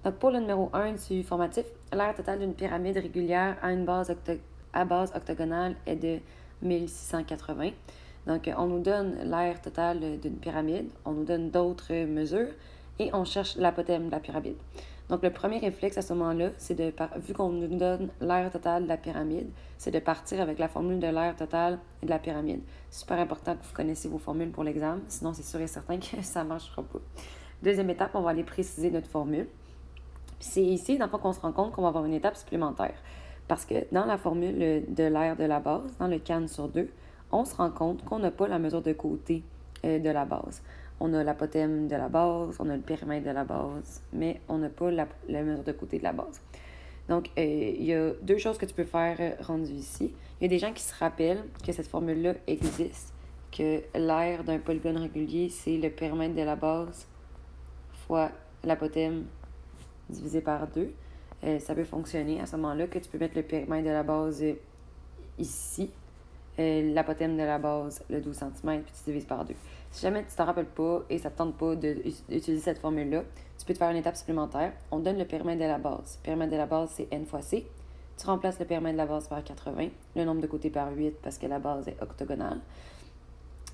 Donc, pour le numéro 1 du formatif, l'aire totale d'une pyramide régulière à base octogonale est de 1680. Donc, on nous donne l'aire totale d'une pyramide, on nous donne d'autres mesures et on cherche l'apothème de la pyramide. Donc, le premier réflexe à ce moment-là, c'est vu qu'on nous donne l'aire totale de la pyramide, c'est de partir avec la formule de l'aire totale de la pyramide. Super important que vous connaissiez vos formules pour l'examen, sinon c'est sûr et certain que ça ne marchera pas. Deuxième étape, on va aller préciser notre formule. C'est ici, dans le fond, qu'on se rend compte qu'on va avoir une étape supplémentaire. Parce que dans la formule de l'aire de la base, dans le can sur 2, on se rend compte qu'on n'a pas la mesure de côté de la base. On a l'apothème de la base, on a le périmètre de la base, mais on n'a pas la mesure de côté de la base. Donc, il y a deux choses que tu peux faire rendu ici. Il y a des gens qui se rappellent que cette formule-là existe, que l'aire d'un polygone régulier, c'est le périmètre de la base fois l'apothème divisé par 2. Ça peut fonctionner à ce moment-là, que tu peux mettre le périmètre de la base ici, l'apothème de la base, le 12 cm, puis tu divises par 2. Si jamais tu ne t'en rappelles pas et ça ne te tente pas d'utiliser cette formule-là, tu peux te faire une étape supplémentaire. On donne le périmètre de la base. Le périmètre de la base, c'est n fois c. Tu remplaces le périmètre de la base par 80, le nombre de côtés par 8 parce que la base est octogonale.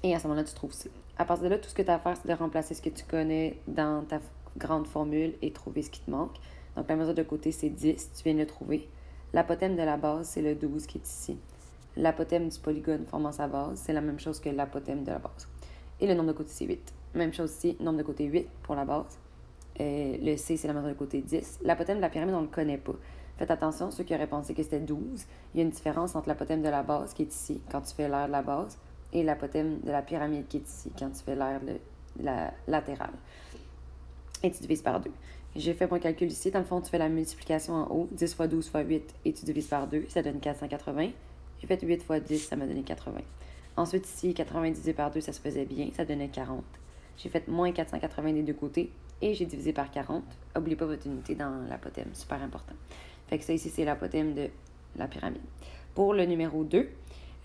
Et à ce moment-là, tu trouves c. À partir de là, tout ce que tu as à faire, c'est de remplacer ce que tu connais dans ta grande formule et trouver ce qui te manque. Donc, la mesure de côté, c'est 10. Tu viens de le trouver. L'apothème de la base, c'est le 12 qui est ici. L'apothème du polygone formant sa base, c'est la même chose que l'apothème de la base. Et le nombre de côtés, c'est 8. Même chose ici, nombre de côtés 8 pour la base. Le C, c'est la mesure de côté 10. L'apothème de la pyramide, on ne le connaît pas. Faites attention, ceux qui auraient pensé que c'était 12, il y a une différence entre l'apothème de la base, qui est ici, quand tu fais l'aire de la base, et l'apothème de la pyramide, qui est ici, quand tu fais l'aire de la latérale. Et tu divises par 2. J'ai fait mon calcul ici. Dans le fond, tu fais la multiplication en haut. 10 fois 12 fois 8 et tu divises par 2. Ça donne 480. J'ai fait 8 fois 10, ça m'a donné 80. Ensuite, ici, 80 divisé par 2, ça se faisait bien. Ça donnait 40. J'ai fait moins 480 des deux côtés et j'ai divisé par 40. N'oubliez pas votre unité dans l'apothème. Super important. Fait que ça ici, c'est l'apothème de la pyramide. Pour le numéro 2,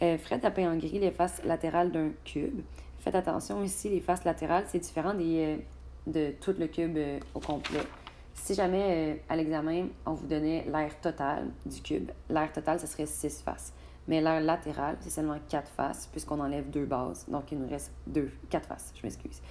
Fred a peint en gris les faces latérales d'un cube. Faites attention ici, les faces latérales, c'est différent de tout le cube au complet. Si jamais, à l'examen, on vous donnait l'aire totale du cube, l'aire totale, ce serait 6 faces. Mais l'aire latérale, c'est seulement 4 faces, puisqu'on enlève 2 bases. Donc, il nous reste 4 faces, je m'excuse.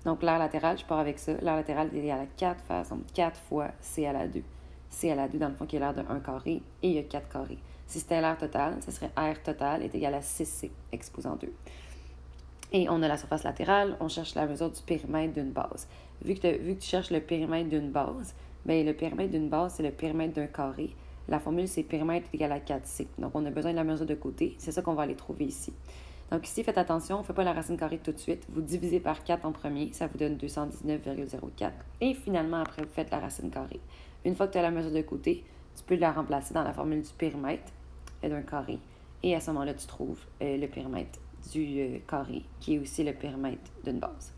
Donc, l'aire latérale, je pars avec ça. L'aire latérale est égale à 4 faces, donc 4 fois C à la 2. C à la 2, dans le fond, qui est l'aire de 1 carré, et il y a 4 carrés. Si c'était l'aire totale, ce serait R totale est égal à 6C, exposant 2. Et on a la surface latérale, on cherche la mesure du périmètre d'une base. Vu que tu cherches le périmètre d'une base, bien, le périmètre d'une base, c'est le périmètre d'un carré. La formule, c'est périmètre égal à 4c. Donc, on a besoin de la mesure de côté. C'est ça qu'on va aller trouver ici. Donc, ici, faites attention, on ne fait pas la racine carrée tout de suite. Vous divisez par 4 en premier, ça vous donne 219,04. Et finalement, après, vous faites la racine carrée. Une fois que tu as la mesure de côté, tu peux la remplacer dans la formule du périmètre d'un carré. Et à ce moment-là, tu trouves le périmètre du carré, qui est aussi le périmètre d'une base.